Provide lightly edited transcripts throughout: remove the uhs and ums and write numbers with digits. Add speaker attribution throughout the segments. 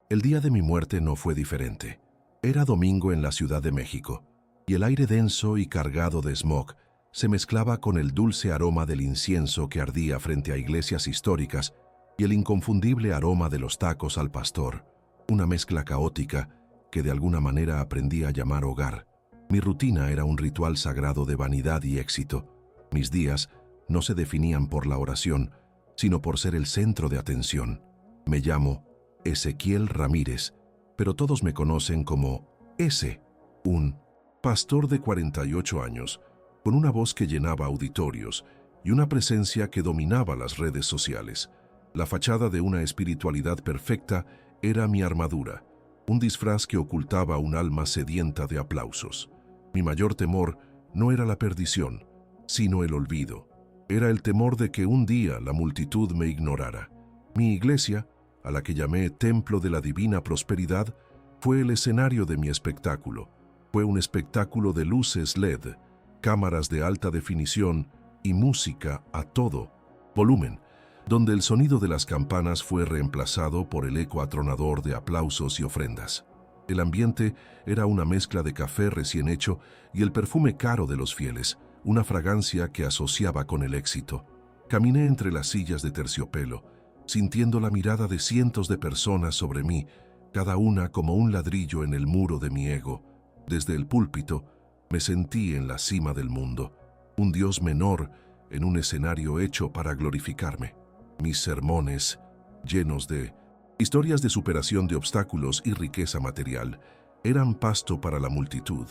Speaker 1: El día de mi muerte no fue diferente. Era domingo en la Ciudad de México, y el aire denso y cargado de smog se mezclaba con el dulce aroma del incienso que ardía frente a iglesias históricas y el inconfundible aroma de los tacos al pastor, una mezcla caótica que de alguna manera aprendí a llamar hogar. Mi rutina era un ritual sagrado de vanidad y éxito. Mis días no se definían por la oración, sino por ser el centro de atención. Me llamo Ezequiel Ramírez, pero todos me conocen como Ese, un pastor de 48 años, con una voz que llenaba auditorios y una presencia que dominaba las redes sociales. La fachada de una espiritualidad perfecta era mi armadura, un disfraz que ocultaba un alma sedienta de aplausos. Mi mayor temor no era la perdición, sino el olvido. Era el temor de que un día la multitud me ignorara. Mi iglesia, a la que llamé Templo de la Divina Prosperidad, fue el escenario de mi espectáculo. Fue un espectáculo de luces LED, cámaras de alta definición y música a todo volumen, donde el sonido de las campanas fue reemplazado por el eco atronador de aplausos y ofrendas. El ambiente era una mezcla de café recién hecho y el perfume caro de los fieles, una fragancia que asociaba con el éxito. Caminé entre las sillas de terciopelo, sintiendo la mirada de cientos de personas sobre mí, cada una como un ladrillo en el muro de mi ego. Desde el púlpito, me sentí en la cima del mundo, un Dios menor en un escenario hecho para glorificarme. Mis sermones, llenos de historias de superación de obstáculos y riqueza material, eran pasto para la multitud,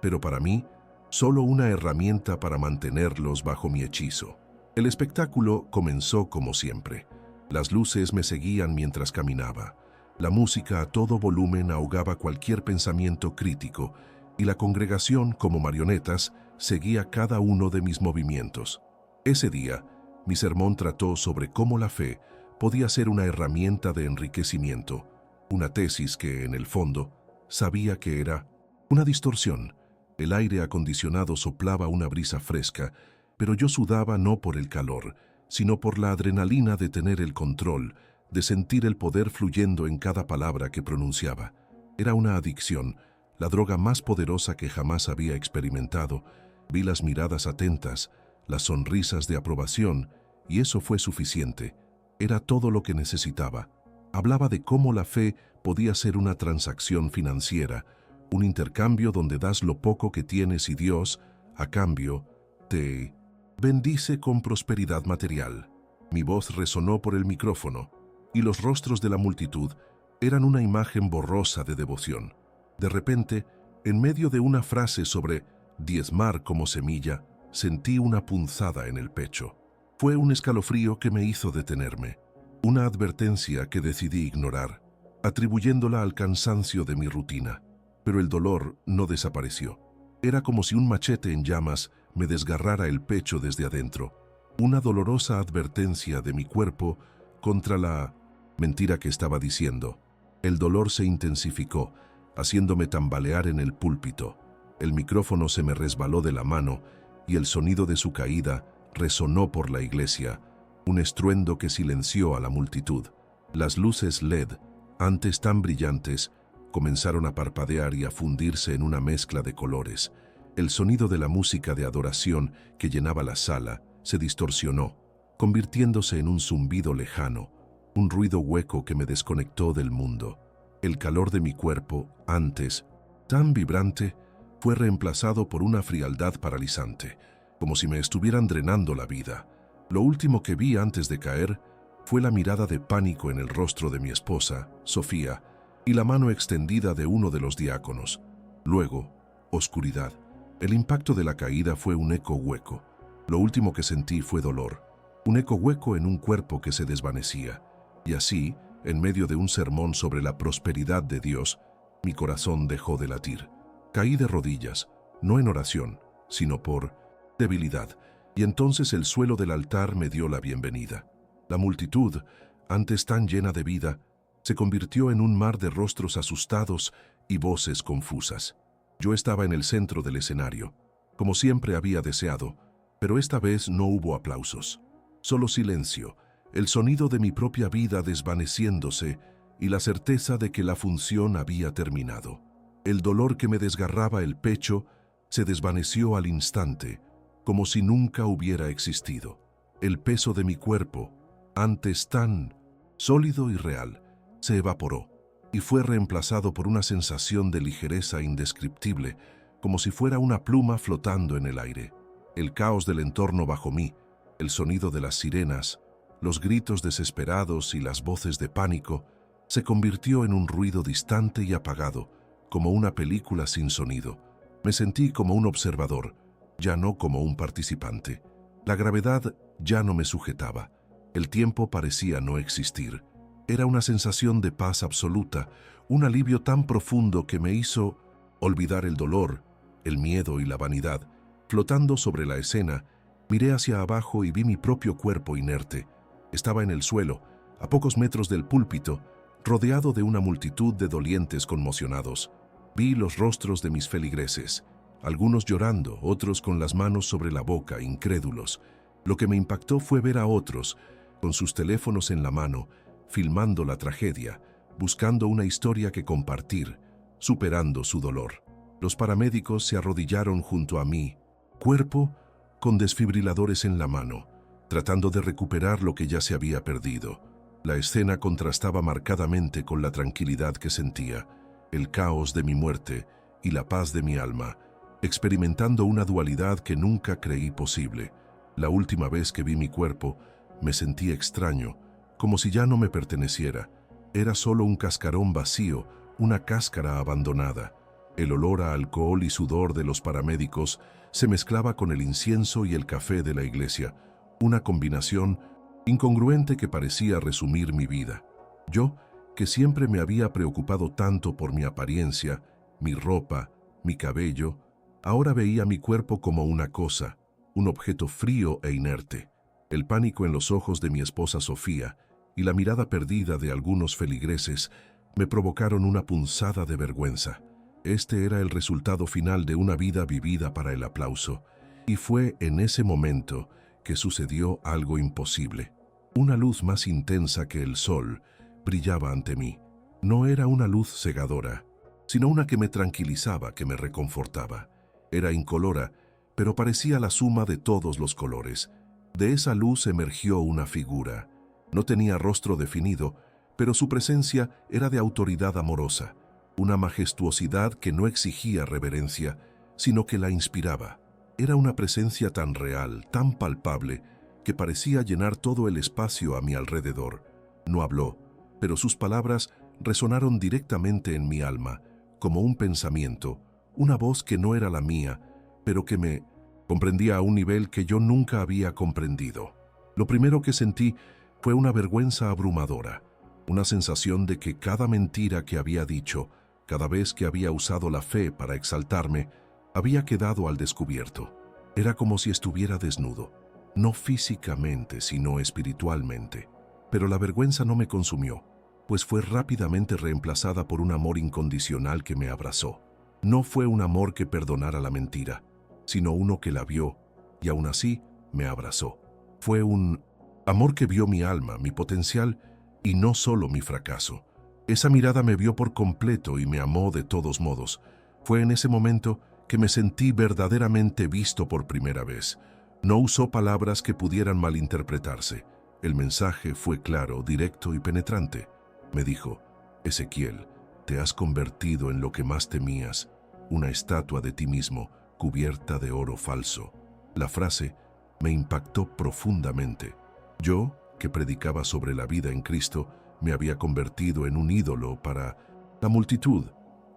Speaker 1: pero para mí, solo una herramienta para mantenerlos bajo mi hechizo. El espectáculo comenzó como siempre. Las luces me seguían mientras caminaba. La música a todo volumen ahogaba cualquier pensamiento crítico y la congregación, como marionetas, seguía cada uno de mis movimientos. Ese día, mi sermón trató sobre cómo la fe podía ser una herramienta de enriquecimiento, una tesis que, en el fondo, sabía que era una distorsión. El aire acondicionado soplaba una brisa fresca, pero yo sudaba no por el calor, sino por la adrenalina de tener el control, de sentir el poder fluyendo en cada palabra que pronunciaba. Era una adicción, la droga más poderosa que jamás había experimentado. Vi las miradas atentas, las sonrisas de aprobación, y eso fue suficiente. Era todo lo que necesitaba. Hablaba de cómo la fe podía ser una transacción financiera, un intercambio donde das lo poco que tienes y Dios, a cambio, te bendice con prosperidad material. Mi voz resonó por el micrófono, y los rostros de la multitud eran una imagen borrosa de devoción. De repente, en medio de una frase sobre diezmar como semilla, sentí una punzada en el pecho. Fue un escalofrío que me hizo detenerme, una advertencia que decidí ignorar, atribuyéndola al cansancio de mi rutina. Pero el dolor no desapareció. Era como si un machete en llamas me desgarrara el pecho desde adentro, una dolorosa advertencia de mi cuerpo contra la mentira que estaba diciendo. El dolor se intensificó, haciéndome tambalear en el púlpito. El micrófono se me resbaló de la mano y el sonido de su caída resonó por la iglesia, un estruendo que silenció a la multitud. Las luces LED, antes tan brillantes, comenzaron a parpadear y a fundirse en una mezcla de colores. El sonido de la música de adoración que llenaba la sala se distorsionó, convirtiéndose en un zumbido lejano, un ruido hueco que me desconectó del mundo. El calor de mi cuerpo, antes tan vibrante, fue reemplazado por una frialdad paralizante, como si me estuvieran drenando la vida. Lo último que vi antes de caer fue la mirada de pánico en el rostro de mi esposa, Sofía, y la mano extendida de uno de los diáconos. Luego, oscuridad. El impacto de la caída fue un eco hueco. Lo último que sentí fue dolor, un eco hueco en un cuerpo que se desvanecía. Y así, en medio de un sermón sobre la prosperidad de Dios, mi corazón dejó de latir. Caí de rodillas, no en oración, sino por debilidad, y entonces el suelo del altar me dio la bienvenida. La multitud, antes tan llena de vida, se convirtió en un mar de rostros asustados y voces confusas. Yo estaba en el centro del escenario, como siempre había deseado, pero esta vez no hubo aplausos. Solo silencio, el sonido de mi propia vida desvaneciéndose y la certeza de que la función había terminado. El dolor que me desgarraba el pecho se desvaneció al instante, como si nunca hubiera existido. El peso de mi cuerpo, antes tan sólido y real, se evaporó y fue reemplazado por una sensación de ligereza indescriptible, como si fuera una pluma flotando en el aire. El caos del entorno bajo mí, el sonido de las sirenas, los gritos desesperados y las voces de pánico, se convirtió en un ruido distante y apagado, como una película sin sonido. Me sentí como un observador, ya no como un participante. La gravedad ya no me sujetaba. El tiempo parecía no existir. Era una sensación de paz absoluta, un alivio tan profundo que me hizo olvidar el dolor, el miedo y la vanidad. Flotando sobre la escena, miré hacia abajo y vi mi propio cuerpo inerte. Estaba en el suelo, a pocos metros del púlpito, rodeado de una multitud de dolientes conmocionados. Vi los rostros de mis feligreses, algunos llorando, otros con las manos sobre la boca, incrédulos. Lo que me impactó fue ver a otros, con sus teléfonos en la mano, filmando la tragedia, buscando una historia que compartir, superando su dolor. Los paramédicos se arrodillaron junto a mí, cuerpo con desfibriladores en la mano, tratando de recuperar lo que ya se había perdido. La escena contrastaba marcadamente con la tranquilidad que sentía, el caos de mi muerte y la paz de mi alma, experimentando una dualidad que nunca creí posible. La última vez que vi mi cuerpo, me sentí extraño, como si ya no me perteneciera. Era solo un cascarón vacío, una cáscara abandonada. El olor a alcohol y sudor de los paramédicos se mezclaba con el incienso y el café de la iglesia, una combinación incongruente que parecía resumir mi vida. Yo, que siempre me había preocupado tanto por mi apariencia, mi ropa, mi cabello, ahora veía mi cuerpo como una cosa, un objeto frío e inerte. El pánico en los ojos de mi esposa Sofía y la mirada perdida de algunos feligreses me provocaron una punzada de vergüenza. Este era el resultado final de una vida vivida para el aplauso, y fue en ese momento que sucedió algo imposible. Una luz más intensa que el sol brillaba ante mí. No era una luz cegadora, sino una que me tranquilizaba, que me reconfortaba. Era incolora, pero parecía la suma de todos los colores. De esa luz emergió una figura. No tenía rostro definido, pero su presencia era de autoridad amorosa, una majestuosidad que no exigía reverencia, sino que la inspiraba. Era una presencia tan real, tan palpable, que parecía llenar todo el espacio a mi alrededor. No habló, pero sus palabras resonaron directamente en mi alma, como un pensamiento, una voz que no era la mía, pero que me comprendía a un nivel que yo nunca había comprendido. Lo primero que sentí fue una vergüenza abrumadora, una sensación de que cada mentira que había dicho, cada vez que había usado la fe para exaltarme, había quedado al descubierto. Era como si estuviera desnudo, no físicamente, sino espiritualmente. Pero la vergüenza no me consumió, pues fue rápidamente reemplazada por un amor incondicional que me abrazó. No fue un amor que perdonara la mentira, sino uno que la vio y aún así me abrazó. Fue un amor que vio mi alma, mi potencial y no solo mi fracaso. Esa mirada me vio por completo y me amó de todos modos. Fue en ese momento que me sentí verdaderamente visto por primera vez. No usó palabras que pudieran malinterpretarse. El mensaje fue claro, directo y penetrante. Me dijo: Ezequiel, te has convertido en lo que más temías, una estatua de ti mismo, cubierta de oro falso. La frase me impactó profundamente. Yo, que predicaba sobre la vida en Cristo, me había convertido en un ídolo para la multitud,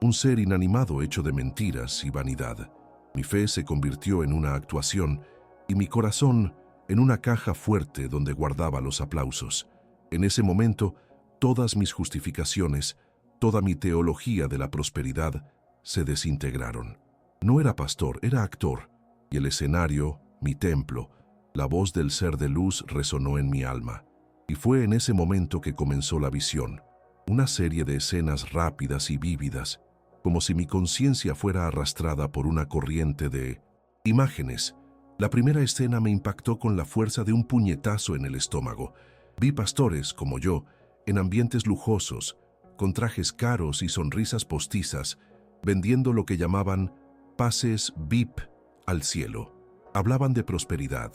Speaker 1: un ser inanimado hecho de mentiras y vanidad. Mi fe se convirtió en una actuación y mi corazón en una caja fuerte donde guardaba los aplausos. En ese momento, todas mis justificaciones, toda mi teología de la prosperidad se desintegraron. No era pastor, era actor, y el escenario, mi templo, la voz del ser de luz resonó en mi alma. Y fue en ese momento que comenzó la visión, una serie de escenas rápidas y vívidas, como si mi conciencia fuera arrastrada por una corriente de imágenes. La primera escena me impactó con la fuerza de un puñetazo en el estómago. Vi pastores, como yo, en ambientes lujosos, con trajes caros y sonrisas postizas, vendiendo lo que llamaban pases VIP al cielo. Hablaban de prosperidad,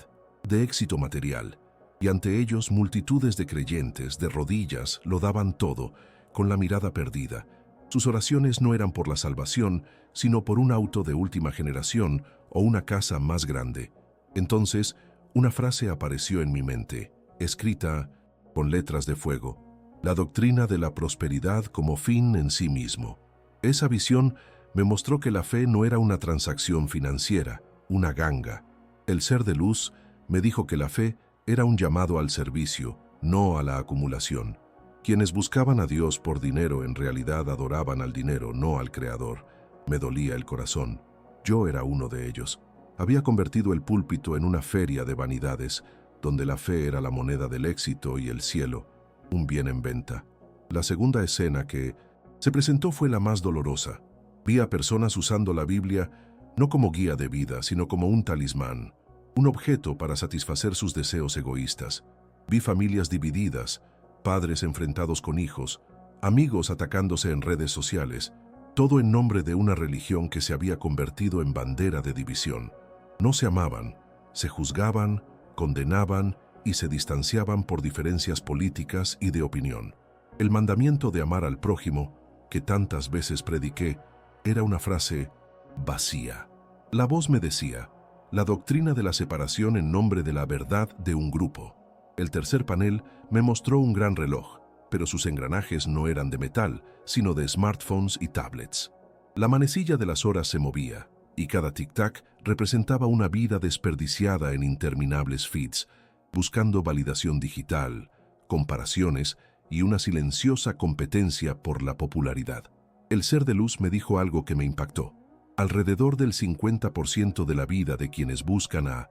Speaker 1: de éxito material, y ante ellos multitudes de creyentes de rodillas lo daban todo, con la mirada perdida. Sus oraciones no eran por la salvación, sino por un auto de última generación o una casa más grande. Entonces, una frase apareció en mi mente, escrita con letras de fuego: la doctrina de la prosperidad como fin en sí mismo. Esa visión me mostró que la fe no era una transacción financiera, una ganga. El ser de luz me dijo que la fe era un llamado al servicio, no a la acumulación. Quienes buscaban a Dios por dinero en realidad adoraban al dinero, no al Creador. Me dolía el corazón. Yo era uno de ellos. Había convertido el púlpito en una feria de vanidades, donde la fe era la moneda del éxito y el cielo, un bien en venta. La segunda escena que se presentó fue la más dolorosa. Vi a personas usando la Biblia no como guía de vida, sino como un talismán, un objeto para satisfacer sus deseos egoístas. Vi familias divididas, padres enfrentados con hijos, amigos atacándose en redes sociales, todo en nombre de una religión que se había convertido en bandera de división. No se amaban, se juzgaban, condenaban y se distanciaban por diferencias políticas y de opinión. El mandamiento de amar al prójimo, que tantas veces prediqué, era una frase vacía. La voz me decía: la doctrina de la separación en nombre de la verdad de un grupo. El tercer panel me mostró un gran reloj, pero sus engranajes no eran de metal, sino de smartphones y tablets. La manecilla de las horas se movía, y cada tic-tac representaba una vida desperdiciada en interminables feeds, buscando validación digital, comparaciones y una silenciosa competencia por la popularidad. El ser de luz me dijo algo que me impactó. Alrededor del 50% de la vida de quienes buscan a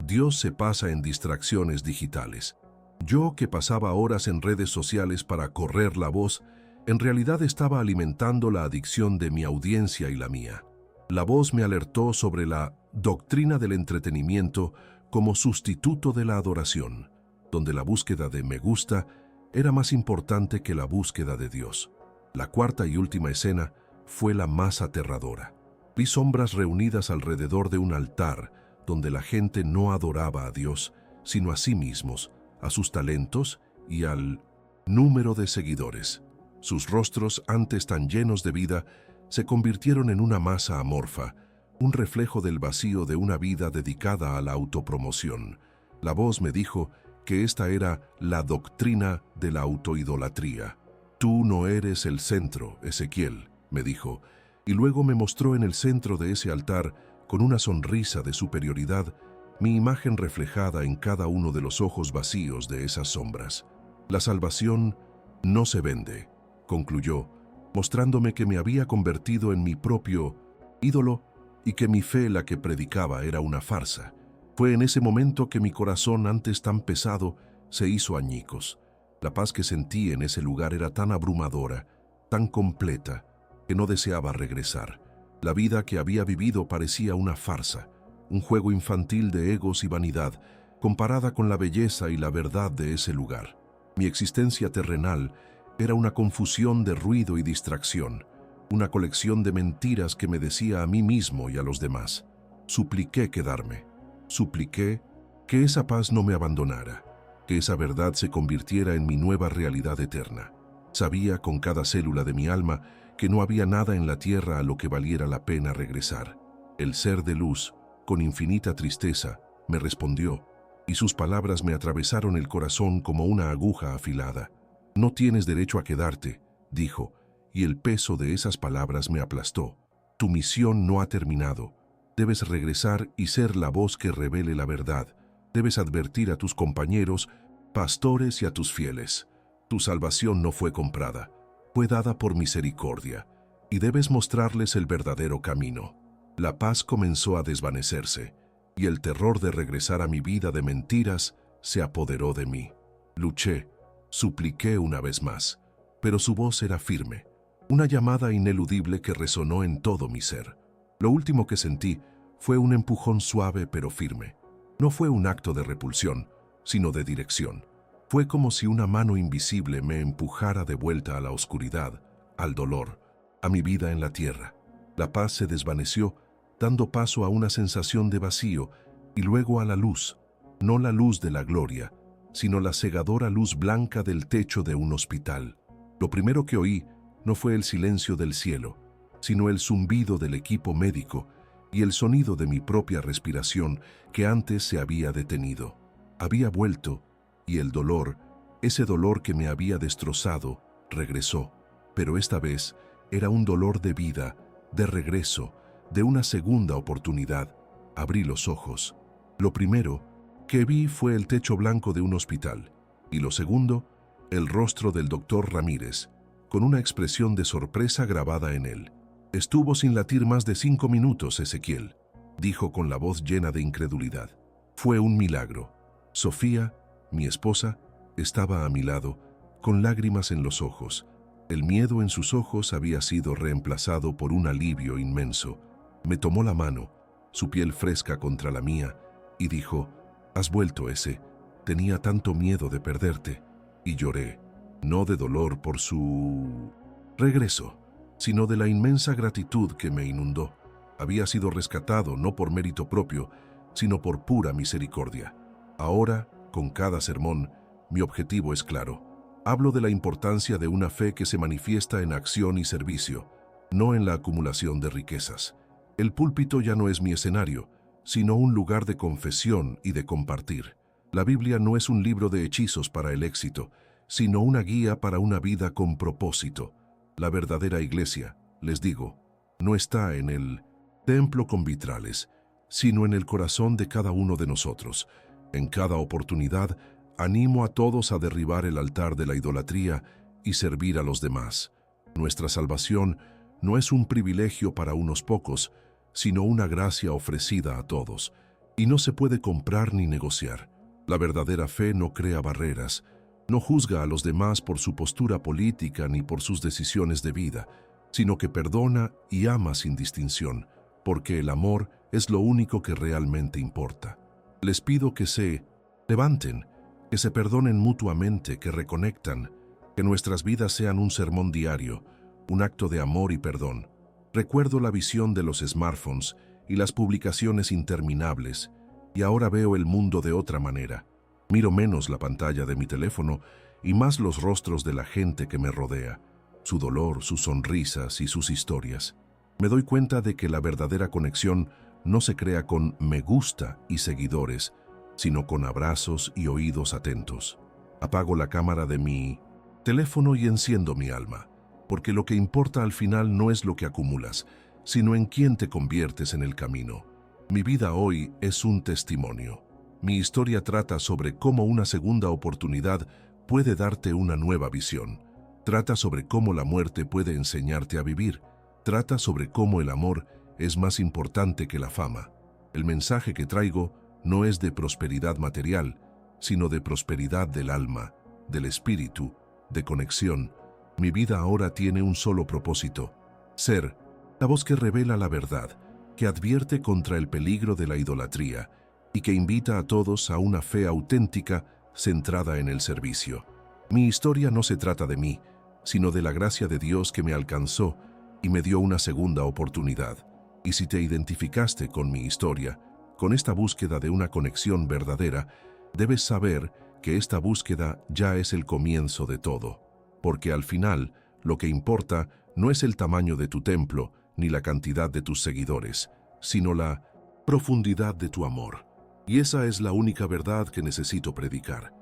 Speaker 1: Dios se pasa en distracciones digitales. Yo, que pasaba horas en redes sociales para correr la voz, en realidad estaba alimentando la adicción de mi audiencia y la mía. La voz me alertó sobre la doctrina del entretenimiento como sustituto de la adoración, donde la búsqueda de me gusta era más importante que la búsqueda de Dios. La cuarta y última escena fue la más aterradora. Vi sombras reunidas alrededor de un altar donde la gente no adoraba a Dios, sino a sí mismos, a sus talentos y al número de seguidores. Sus rostros, antes tan llenos de vida, se convirtieron en una masa amorfa, un reflejo del vacío de una vida dedicada a la autopromoción. La voz me dijo que esta era la doctrina de la autoidolatría. Tú no eres el centro, Ezequiel, me dijo, y luego me mostró en el centro de ese altar, con una sonrisa de superioridad, mi imagen reflejada en cada uno de los ojos vacíos de esas sombras. La salvación no se vende, concluyó, mostrándome que me había convertido en mi propio ídolo y que mi fe, la que predicaba, era una farsa. Fue en ese momento que mi corazón, antes tan pesado, se hizo añicos. La paz que sentí en ese lugar era tan abrumadora, tan completa, que no deseaba regresar. La vida que había vivido parecía una farsa, un juego infantil de egos y vanidad, comparada con la belleza y la verdad de ese lugar. Mi existencia terrenal era una confusión de ruido y distracción, una colección de mentiras que me decía a mí mismo y a los demás. Supliqué quedarme. Supliqué que esa paz no me abandonara, que esa verdad se convirtiera en mi nueva realidad eterna. Sabía con cada célula de mi alma que no había nada en la tierra a lo que valiera la pena regresar. El ser de luz, con infinita tristeza, me respondió, y sus palabras me atravesaron el corazón como una aguja afilada. No tienes derecho a quedarte, dijo, y el peso de esas palabras me aplastó. Tu misión no ha terminado. Debes regresar y ser la voz que revele la verdad. Debes advertir a tus compañeros, pastores y a tus fieles. Tu salvación no fue comprada, fue dada por misericordia, y debes mostrarles el verdadero camino. La paz comenzó a desvanecerse, y el terror de regresar a mi vida de mentiras se apoderó de mí. Luché, supliqué una vez más, pero su voz era firme, una llamada ineludible que resonó en todo mi ser. Lo último que sentí fue un empujón suave pero firme. No fue un acto de repulsión, sino de dirección. Fue como si una mano invisible me empujara de vuelta a la oscuridad, al dolor, a mi vida en la tierra. La paz se desvaneció, dando paso a una sensación de vacío y luego a la luz, no la luz de la gloria, sino la cegadora luz blanca del techo de un hospital. Lo primero que oí no fue el silencio del cielo, sino el zumbido del equipo médico y el sonido de mi propia respiración que antes se había detenido. Había vuelto y el dolor, ese dolor que me había destrozado, regresó, pero esta vez era un dolor de vida, de regreso, de una segunda oportunidad. Abrí los ojos. Lo primero que vi fue el techo blanco de un hospital, y lo segundo, el rostro del doctor Ramírez, con una expresión de sorpresa grabada en él. «Estuvo sin latir más de 5 minutos, Ezequiel», dijo con la voz llena de incredulidad. «Fue un milagro». Sofía, mi esposa, estaba a mi lado, con lágrimas en los ojos. El miedo en sus ojos había sido reemplazado por un alivio inmenso. Me tomó la mano, su piel fresca contra la mía, y dijo: «Has vuelto, ese. Tenía tanto miedo de perderte». Y lloré, no de dolor por su regreso, sino de la inmensa gratitud que me inundó. Había sido rescatado no por mérito propio, sino por pura misericordia. Ahora, con cada sermón, mi objetivo es claro. Hablo de la importancia de una fe que se manifiesta en acción y servicio, no en la acumulación de riquezas. El púlpito ya no es mi escenario, sino un lugar de confesión y de compartir. La Biblia no es un libro de hechizos para el éxito, sino una guía para una vida con propósito. La verdadera iglesia, les digo, no está en el templo con vitrales, sino en el corazón de cada uno de nosotros. En cada oportunidad, animo a todos a derribar el altar de la idolatría y servir a los demás. Nuestra salvación no es un privilegio para unos pocos, sino una gracia ofrecida a todos, y no se puede comprar ni negociar. La verdadera fe no crea barreras, no juzga a los demás por su postura política ni por sus decisiones de vida, sino que perdona y ama sin distinción, porque el amor es lo único que realmente importa. Les pido que se levanten, que se perdonen mutuamente, que reconectan, que nuestras vidas sean un sermón diario, un acto de amor y perdón. Recuerdo la visión de los smartphones y las publicaciones interminables, y ahora veo el mundo de otra manera. Miro menos la pantalla de mi teléfono y más los rostros de la gente que me rodea, su dolor, sus sonrisas y sus historias. Me doy cuenta de que la verdadera conexión no se crea con me gusta y seguidores, sino con abrazos y oídos atentos. Apago la cámara de mi teléfono y enciendo mi alma, porque lo que importa al final no es lo que acumulas, sino en quién te conviertes en el camino. Mi vida hoy es un testimonio. Mi historia trata sobre cómo una segunda oportunidad puede darte una nueva visión. Trata sobre cómo la muerte puede enseñarte a vivir. Trata sobre cómo el amor es más importante que la fama. El mensaje que traigo no es de prosperidad material, sino de prosperidad del alma, del espíritu, de conexión. Mi vida ahora tiene un solo propósito: ser la voz que revela la verdad, que advierte contra el peligro de la idolatría y que invita a todos a una fe auténtica centrada en el servicio. Mi historia no se trata de mí, sino de la gracia de Dios que me alcanzó y me dio una segunda oportunidad. Y si te identificaste con mi historia, con esta búsqueda de una conexión verdadera, debes saber que esta búsqueda ya es el comienzo de todo, porque al final lo que importa no es el tamaño de tu templo ni la cantidad de tus seguidores, sino la profundidad de tu amor. Y esa es la única verdad que necesito predicar.